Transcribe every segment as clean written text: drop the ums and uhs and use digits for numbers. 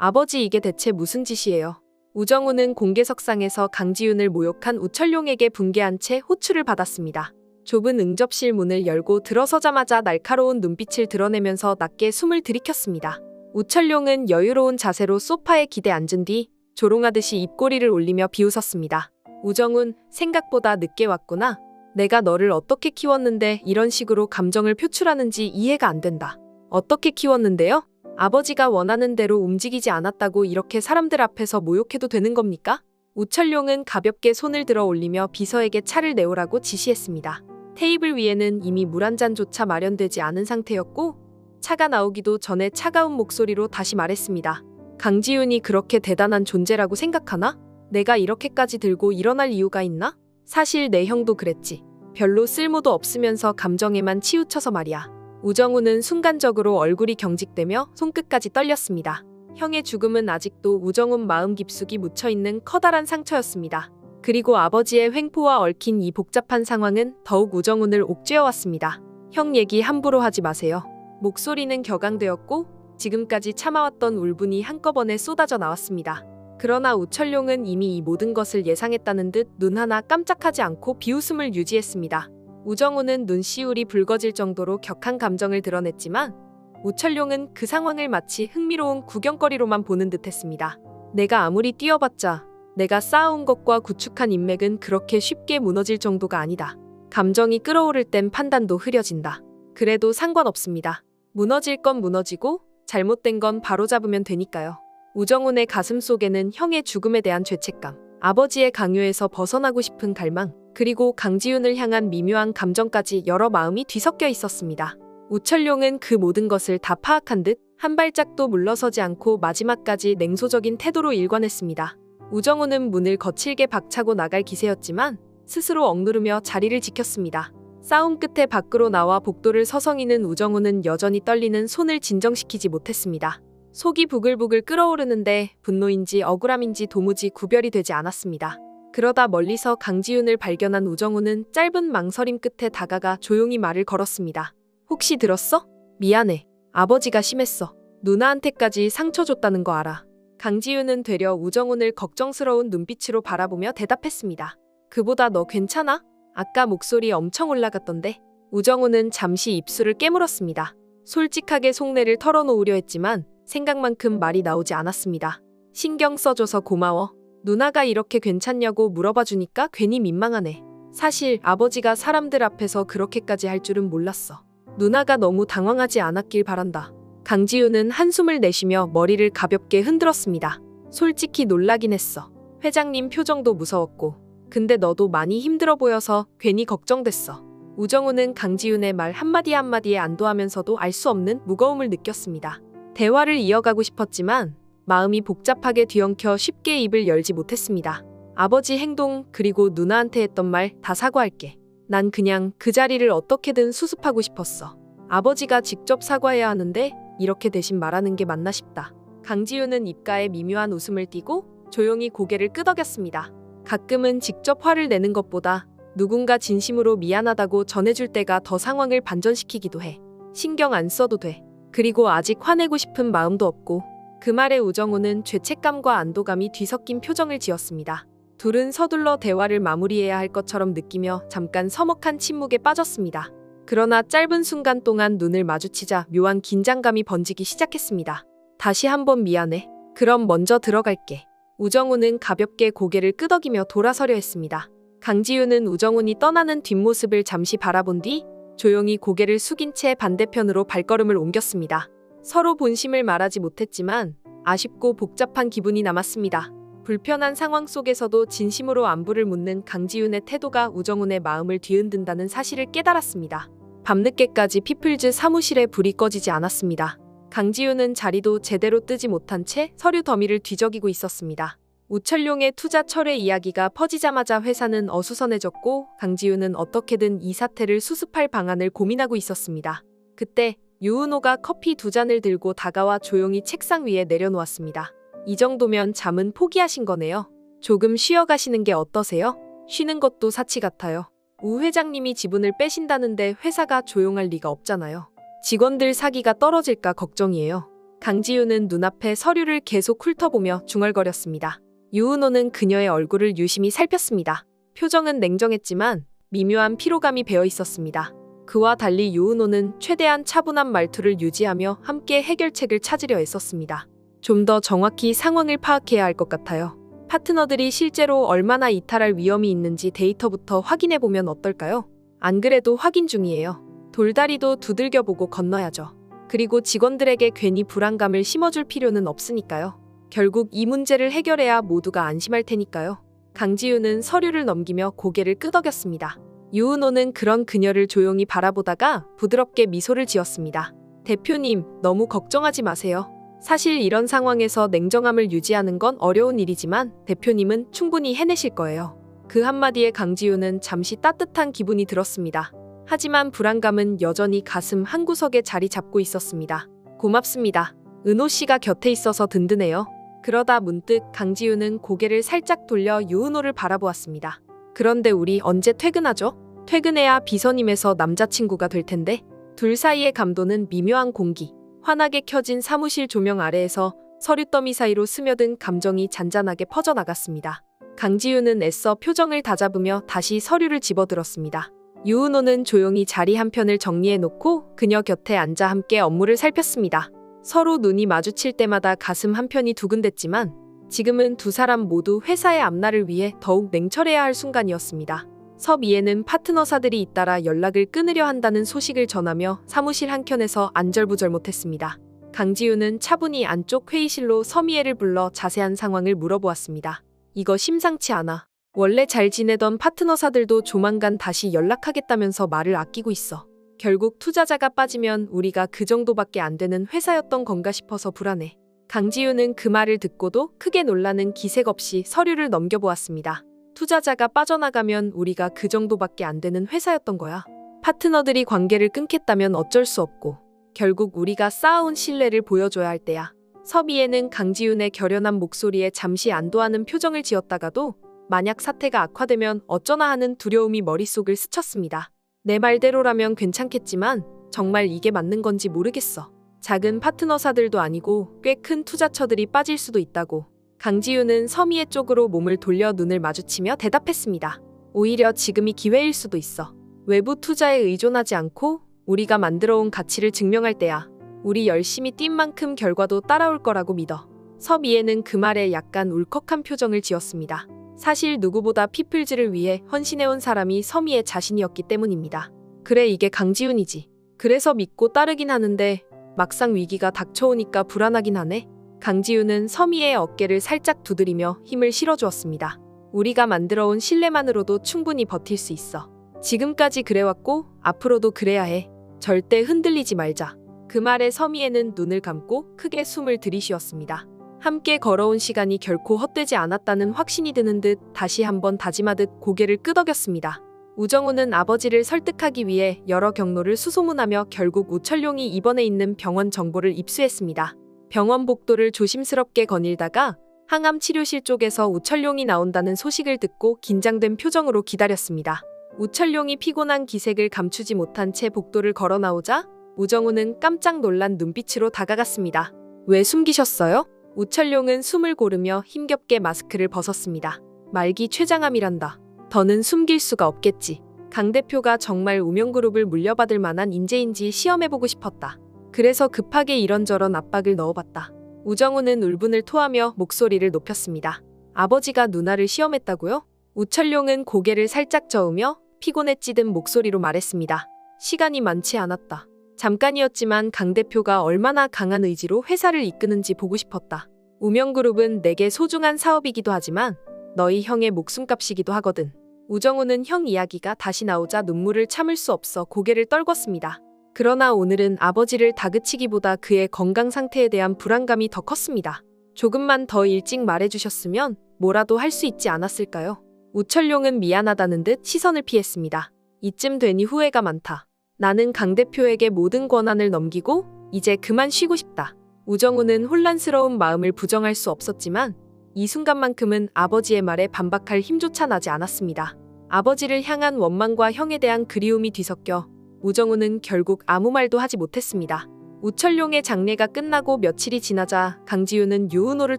아버지 이게 대체 무슨 짓이에요? 우정우는 공개석상에서 강지윤을 모욕한 우철룡에게 붕괴한 채 호출을 받았습니다. 좁은 응접실 문을 열고 들어서자마자 날카로운 눈빛을 드러내면서 낮게 숨을 들이켰습니다. 우철룡은 여유로운 자세로 소파에 기대 앉은 뒤 조롱하듯이 입꼬리를 올리며 비웃었습니다. 우정훈, 생각보다 늦게 왔구나. 내가 너를 어떻게 키웠는데 이런 식으로 감정을 표출하는지 이해가 안 된다. 어떻게 키웠는데요? 아버지가 원하는 대로 움직이지 않았다고 이렇게 사람들 앞에서 모욕해도 되는 겁니까? 우철룡은 가볍게 손을 들어 올리며 비서에게 차를 내오라고 지시했습니다. 테이블 위에는 이미 물 한 잔조차 마련되지 않은 상태였고 차가 나오기도 전에 차가운 목소리로 다시 말했습니다. 강지윤이 그렇게 대단한 존재라고 생각하나? 내가 이렇게까지 들고 일어날 이유가 있나? 사실 내 형도 그랬지. 별로 쓸모도 없으면서 감정에만 치우쳐서 말이야. 우정우는 순간적으로 얼굴이 경직되며 손끝까지 떨렸습니다. 형의 죽음은 아직도 우정훈 마음 깊숙이 묻혀있는 커다란 상처였습니다. 그리고 아버지의 횡포와 얽힌 이 복잡한 상황은 더욱 우정훈을 옥죄어왔습니다. 형 얘기 함부로 하지 마세요. 목소리는 격앙되었고 지금까지 참아왔던 울분이 한꺼번에 쏟아져 나왔습니다. 그러나 우철룡은 이미 이 모든 것을 예상했다는 듯 눈 하나 깜짝하지 않고 비웃음을 유지했습니다. 우정우는 눈시울이 붉어질 정도로 격한 감정을 드러냈지만 우철룡은 그 상황을 마치 흥미로운 구경거리로만 보는 듯했습니다. 내가 아무리 뛰어봤자 내가 쌓아온 것과 구축한 인맥은 그렇게 쉽게 무너질 정도가 아니다. 감정이 끓어오를 땐 판단도 흐려진다. 그래도 상관없습니다. 무너질 건 무너지고 잘못된 건 바로잡으면 되니까요. 우정훈의 가슴 속에는 형의 죽음에 대한 죄책감, 아버지의 강요에서 벗어나고 싶은 갈망, 그리고 강지윤을 향한 미묘한 감정까지 여러 마음이 뒤섞여 있었습니다. 우철룡은 그 모든 것을 다 파악한 듯 한 발짝도 물러서지 않고 마지막까지 냉소적인 태도로 일관했습니다. 우정훈은 문을 거칠게 박차고 나갈 기세였지만 스스로 억누르며 자리를 지켰습니다. 싸움 끝에 밖으로 나와 복도를 서성이는 우정훈은 여전히 떨리는 손을 진정시키지 못했습니다. 속이 부글부글 끓어오르는데 분노인지 억울함인지 도무지 구별이 되지 않았습니다. 그러다 멀리서 강지윤을 발견한 우정훈은 짧은 망설임 끝에 다가가 조용히 말을 걸었습니다. 혹시 들었어? 미안해. 아버지가 심했어. 누나한테까지 상처 줬다는 거 알아. 강지윤은 되려 우정훈을 걱정스러운 눈빛으로 바라보며 대답했습니다. 그보다 너 괜찮아? 아까 목소리 엄청 올라갔던데. 우정훈은 잠시 입술을 깨물었습니다. 솔직하게 속내를 털어놓으려 했지만 생각만큼 말이 나오지 않았습니다. 신경 써줘서 고마워. 누나가 이렇게 괜찮냐고 물어봐주니까 괜히 민망하네. 사실 아버지가 사람들 앞에서 그렇게까지 할 줄은 몰랐어. 누나가 너무 당황하지 않았길 바란다. 강지윤은 한숨을 내쉬며 머리를 가볍게 흔들었습니다. 솔직히 놀라긴 했어. 회장님 표정도 무서웠고. 근데 너도 많이 힘들어 보여서 괜히 걱정됐어. 우정우는 강지윤의 말 한마디 한마디에 안도하면서도 알 수 없는 무거움을 느꼈습니다. 대화를 이어가고 싶었지만 마음이 복잡하게 뒤엉켜 쉽게 입을 열지 못했습니다. 아버지 행동 그리고 누나한테 했던 말 다 사과할게. 난 그냥 그 자리를 어떻게든 수습하고 싶었어. 아버지가 직접 사과해야 하는데 이렇게 대신 말하는 게 맞나 싶다. 강지윤은 입가에 미묘한 웃음을 띠고 조용히 고개를 끄덕였습니다. 가끔은 직접 화를 내는 것보다 누군가 진심으로 미안하다고 전해줄 때가 더 상황을 반전시키기도 해. 신경 안 써도 돼. 그리고 아직 화내고 싶은 마음도 없고. 그 말에 우정우는 죄책감과 안도감이 뒤섞인 표정을 지었습니다. 둘은 서둘러 대화를 마무리해야 할 것처럼 느끼며 잠깐 서먹한 침묵에 빠졌습니다. 그러나 짧은 순간 동안 눈을 마주치자 묘한 긴장감이 번지기 시작했습니다. 다시 한번 미안해. 그럼 먼저 들어갈게. 우정우는 가볍게 고개를 끄덕이며 돌아서려 했습니다. 강지윤은 우정훈이 떠나는 뒷모습을 잠시 바라본 뒤 조용히 고개를 숙인 채 반대편으로 발걸음을 옮겼습니다. 서로 본심을 말하지 못했지만 아쉽고 복잡한 기분이 남았습니다. 불편한 상황 속에서도 진심으로 안부를 묻는 강지윤의 태도가 우정훈의 마음을 뒤흔든다는 사실을 깨달았습니다. 밤늦게까지 피플즈 사무실에 불이 꺼지지 않았습니다. 강지윤은 자리도 제대로 뜨지 못한 채 서류 더미를 뒤적이고 있었습니다. 우철룡의 투자 철회 이야기가 퍼지자마자 회사는 어수선해졌고 강지윤은 어떻게든 이 사태를 수습할 방안을 고민하고 있었습니다. 그때 유은호가 커피 2잔을 들고 다가와 조용히 책상 위에 내려놓았습니다. 이 정도면 잠은 포기하신 거네요. 조금 쉬어가시는 게 어떠세요? 쉬는 것도 사치 같아요. 우 회장님이 지분을 빼신다는데 회사가 조용할 리가 없잖아요. 직원들 사기가 떨어질까 걱정이에요. 강지윤은 눈앞에 서류를 계속 훑어보며 중얼거렸습니다. 유은호는 그녀의 얼굴을 유심히 살폈습니다. 표정은 냉정했지만 미묘한 피로감이 배어 있었습니다. 그와 달리 유은호는 최대한 차분한 말투를 유지하며 함께 해결책을 찾으려 애썼습니다. 좀 더 정확히 상황을 파악해야 할 것 같아요. 파트너들이 실제로 얼마나 이탈할 위험이 있는지 데이터부터 확인해보면 어떨까요? 안 그래도 확인 중이에요. 돌다리도 두들겨보고 건너야죠. 그리고 직원들에게 괜히 불안감을 심어줄 필요는 없으니까요. 결국 이 문제를 해결해야 모두가 안심할 테니까요. 강지윤은 서류를 넘기며 고개를 끄덕였습니다. 유은호는 그런 그녀를 조용히 바라보다가 부드럽게 미소를 지었습니다. 대표님, 너무 걱정하지 마세요. 사실 이런 상황에서 냉정함을 유지하는 건 어려운 일이지만 대표님은 충분히 해내실 거예요. 그 한마디에 강지윤은 잠시 따뜻한 기분이 들었습니다. 하지만 불안감은 여전히 가슴 한구석에 자리 잡고 있었습니다. 고맙습니다. 은호 씨가 곁에 있어서 든든해요. 그러다 문득 강지윤은 고개를 살짝 돌려 유은호를 바라보았습니다. 그런데 우리 언제 퇴근하죠? 퇴근해야 비서님에서 남자친구가 될 텐데. 둘 사이의 감도는 미묘한 공기. 환하게 켜진 사무실 조명 아래에서 서류 더미 사이로 스며든 감정이 잔잔하게 퍼져나갔습니다. 강지윤은 애써 표정을 다잡으며 다시 서류를 집어들었습니다. 유은호는 조용히 자리 한편을 정리해놓고 그녀 곁에 앉아 함께 업무를 살폈습니다. 서로 눈이 마주칠 때마다 가슴 한편이 두근댔지만 지금은 두 사람 모두 회사의 앞날을 위해 더욱 냉철해야 할 순간이었습니다. 섭이에는 파트너사들이 잇따라 연락을 끊으려 한다는 소식을 전하며 사무실 한켠에서 안절부절 못했습니다. 강지윤은 차분히 안쪽 회의실로 서미애를 불러 자세한 상황을 물어보았습니다. 이거 심상치 않아. 원래 잘 지내던 파트너사들도 조만간 다시 연락하겠다면서 말을 아끼고 있어. 결국 투자자가 빠지면 우리가 그 정도밖에 안 되는 회사였던 건가 싶어서 불안해. 강지윤은 그 말을 듣고도 크게 놀라는 기색 없이 서류를 넘겨보았습니다. 투자자가 빠져나가면 우리가 그 정도밖에 안 되는 회사였던 거야. 파트너들이 관계를 끊겠다면 어쩔 수 없고 결국 우리가 쌓아온 신뢰를 보여줘야 할 때야. 섭이에는 강지윤의 결연한 목소리에 잠시 안도하는 표정을 지었다가도 만약 사태가 악화되면 어쩌나 하는 두려움이 머릿속을 스쳤습니다. 내 말대로라면 괜찮겠지만 정말 이게 맞는 건지 모르겠어. 작은 파트너사들도 아니고 꽤 큰 투자처들이 빠질 수도 있다고. 강지윤은 서미애 쪽으로 몸을 돌려 눈을 마주치며 대답했습니다. 오히려 지금이 기회일 수도 있어. 외부 투자에 의존하지 않고 우리가 만들어온 가치를 증명할 때야. 우리 열심히 뛴 만큼 결과도 따라올 거라고 믿어. 서미애는 그 말에 약간 울컥한 표정을 지었습니다. 사실 누구보다 피플즈를 위해 헌신해온 사람이 서미애 자신이었기 때문입니다. 그래, 이게 강지윤이지. 그래서 믿고 따르긴 하는데 막상 위기가 닥쳐오니까 불안하긴 하네. 강지윤은 서미애의 어깨를 살짝 두드리며 힘을 실어주었습니다. 우리가 만들어온 신뢰만으로도 충분히 버틸 수 있어. 지금까지 그래왔고 앞으로도 그래야 해. 절대 흔들리지 말자. 그 말에 서미애는 눈을 감고 크게 숨을 들이쉬었습니다. 함께 걸어온 시간이 결코 헛되지 않았다는 확신이 드는 듯 다시 한번 다짐하듯 고개를 끄덕였습니다. 우정우는 아버지를 설득하기 위해 여러 경로를 수소문하며 결국 우철룡이 입원해 있는 병원 정보를 입수했습니다. 병원 복도를 조심스럽게 거닐다가 항암 치료실 쪽에서 우철룡이 나온다는 소식을 듣고 긴장된 표정으로 기다렸습니다. 우철룡이 피곤한 기색을 감추지 못한 채 복도를 걸어 나오자 우정우는 깜짝 놀란 눈빛으로 다가갔습니다. 왜 숨기셨어요? 우철룡은 숨을 고르며 힘겹게 마스크를 벗었습니다. 말기 췌장암이란다. 더는 숨길 수가 없겠지. 강 대표가 정말 우명그룹을 물려받을 만한 인재인지 시험해보고 싶었다. 그래서 급하게 이런저런 압박을 넣어봤다. 우정우는 울분을 토하며 목소리를 높였습니다. 아버지가 누나를 시험했다고요? 우철룡은 고개를 살짝 저으며 피곤에 찌든 목소리로 말했습니다. 시간이 많지 않았다. 잠깐이었지만 강 대표가 얼마나 강한 의지로 회사를 이끄는지 보고 싶었다. 우명그룹은 내게 소중한 사업이기도 하지만 너희 형의 목숨값이기도 하거든. 우정우는 형 이야기가 다시 나오자 눈물을 참을 수 없어 고개를 떨궜습니다. 그러나 오늘은 아버지를 다그치기보다 그의 건강 상태에 대한 불안감이 더 컸습니다. 조금만 더 일찍 말해주셨으면 뭐라도 할 수 있지 않았을까요? 우철룡은 미안하다는 듯 시선을 피했습니다. 이쯤 되니 후회가 많다. 나는 강 대표에게 모든 권한을 넘기고 이제 그만 쉬고 싶다. 우정우는 혼란스러운 마음을 부정할 수 없었지만 이 순간만큼은 아버지의 말에 반박할 힘조차 나지 않았습니다. 아버지를 향한 원망과 형에 대한 그리움이 뒤섞여 우정우는 결국 아무 말도 하지 못했습니다. 우철룡의 장례가 끝나고 며칠이 지나자 강지윤은 유은호를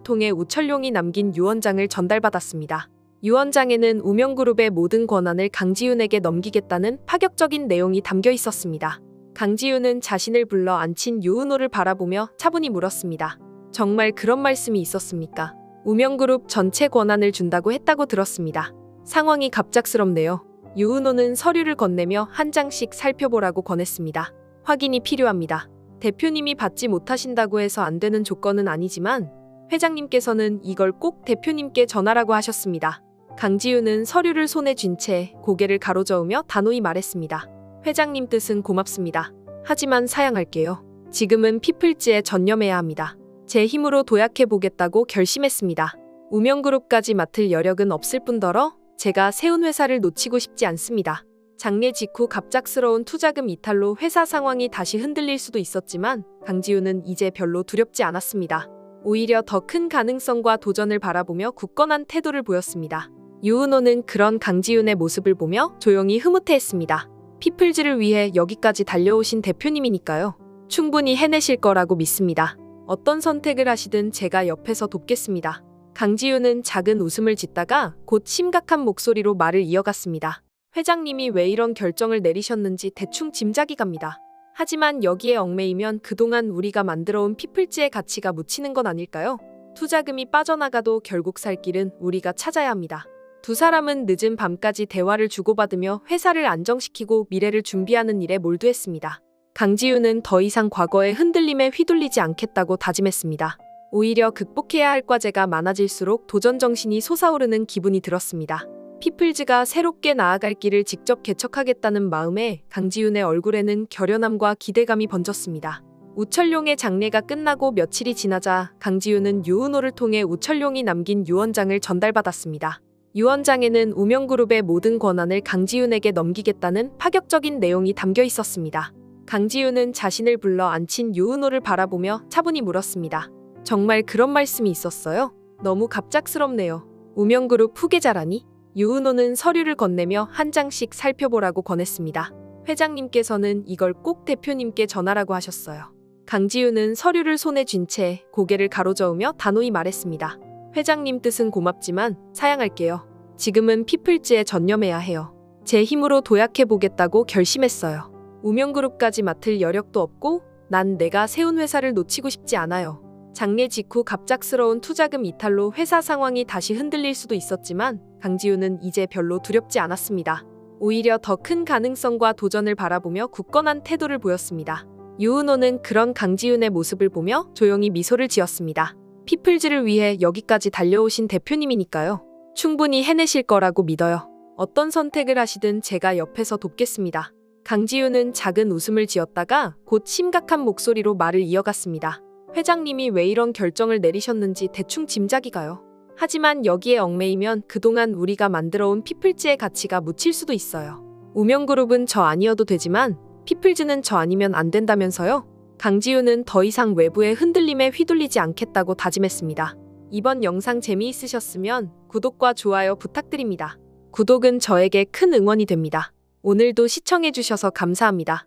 통해 우철룡이 남긴 유언장을 전달받았습니다. 유언장에는 우명그룹의 모든 권한을 강지윤에게 넘기겠다는 파격적인 내용이 담겨 있었습니다. 강지윤은 자신을 불러 앉힌 유은호를 바라보며 차분히 물었습니다. 정말 그런 말씀이 있었습니까? 우명그룹 전체 권한을 준다고 했다고 들었습니다. 상황이 갑작스럽네요. 유은호는 서류를 건네며 한 장씩 살펴보라고 권했습니다. 확인이 필요합니다. 대표님이 받지 못하신다고 해서 안 되는 조건은 아니지만 회장님께서는 이걸 꼭 대표님께 전하라고 하셨습니다. 강지윤은 서류를 손에 쥔 채 고개를 가로저으며 단호히 말했습니다. 회장님 뜻은 고맙습니다. 하지만 사양할게요. 지금은 피플즈에 전념해야 합니다. 제 힘으로 도약해보겠다고 결심했습니다. 우명그룹까지 맡을 여력은 없을 뿐더러 제가 세운 회사를 놓치고 싶지 않습니다. 장례 직후 갑작스러운 투자금 이탈로 회사 상황이 다시 흔들릴 수도 있었지만 강지윤은 이제 별로 두렵지 않았습니다. 오히려 더 큰 가능성과 도전을 바라보며 굳건한 태도를 보였습니다. 유은호는 그런 강지윤의 모습을 보며 조용히 흐뭇해했습니다. 피플즈를 위해 여기까지 달려오신 대표님이니까요. 충분히 해내실 거라고 믿습니다. 어떤 선택을 하시든 제가 옆에서 돕겠습니다. 강지윤은 작은 웃음을 짓다가 곧 심각한 목소리로 말을 이어갔습니다. 회장님이 왜 이런 결정을 내리셨는지 대충 짐작이 갑니다. 하지만 여기에 얽매이면 그동안 우리가 만들어온 피플즈의 가치가 묻히는 건 아닐까요? 투자금이 빠져나가도 결국 살 길은 우리가 찾아야 합니다. 두 사람은 늦은 밤까지 대화를 주고받으며 회사를 안정시키고 미래를 준비하는 일에 몰두했습니다. 강지윤은 더 이상 과거의 흔들림에 휘둘리지 않겠다고 다짐했습니다. 오히려 극복해야 할 과제가 많아질수록 도전 정신이 솟아오르는 기분이 들었습니다. 피플즈가 새롭게 나아갈 길을 직접 개척하겠다는 마음에 강지윤의 얼굴에는 결연함과 기대감이 번졌습니다. 우철룡의 장례가 끝나고 며칠이 지나자 강지윤은 유은호를 통해 우철룡이 남긴 유언장을 전달받았습니다. 유언장에는 우명그룹의 모든 권한을 강지윤에게 넘기겠다는 파격적인 내용이 담겨 있었습니다. 강지윤은 자신을 불러 앉힌 유은호를 바라보며 차분히 물었습니다. 정말 그런 말씀이 있었어요? 너무 갑작스럽네요. 우명그룹 후계자라니? 유은호는 서류를 건네며 한 장씩 살펴보라고 권했습니다. 회장님께서는 이걸 꼭 대표님께 전하라고 하셨어요. 강지윤은 서류를 손에 쥔 채 고개를 가로저으며 단호히 말했습니다. 회장님 뜻은 고맙지만 사양할게요. 지금은 피플즈에 전념해야 해요. 제 힘으로 도약해보겠다고 결심했어요. 우명그룹까지 맡을 여력도 없고 난 내가 세운 회사를 놓치고 싶지 않아요. 장례 직후 갑작스러운 투자금 이탈로 회사 상황이 다시 흔들릴 수도 있었지만 강지윤은 이제 별로 두렵지 않았습니다. 오히려 더 큰 가능성과 도전을 바라보며 굳건한 태도를 보였습니다. 유은호는 그런 강지윤의 모습을 보며 조용히 미소를 지었습니다. 피플즈를 위해 여기까지 달려오신 대표님이니까요. 충분히 해내실 거라고 믿어요. 어떤 선택을 하시든 제가 옆에서 돕겠습니다. 강지윤은 작은 웃음을 지었다가 곧 심각한 목소리로 말을 이어갔습니다. 회장님이 왜 이런 결정을 내리셨는지 대충 짐작이 가요. 하지만 여기에 얽매이면 그동안 우리가 만들어온 피플즈의 가치가 묻힐 수도 있어요. 우명그룹은 저 아니어도 되지만 피플즈는 저 아니면 안 된다면서요? 강지윤은 더 이상 외부의 흔들림에 휘둘리지 않겠다고 다짐했습니다. 이번 영상 재미있으셨으면 구독과 좋아요 부탁드립니다. 구독은 저에게 큰 응원이 됩니다. 오늘도 시청해주셔서 감사합니다.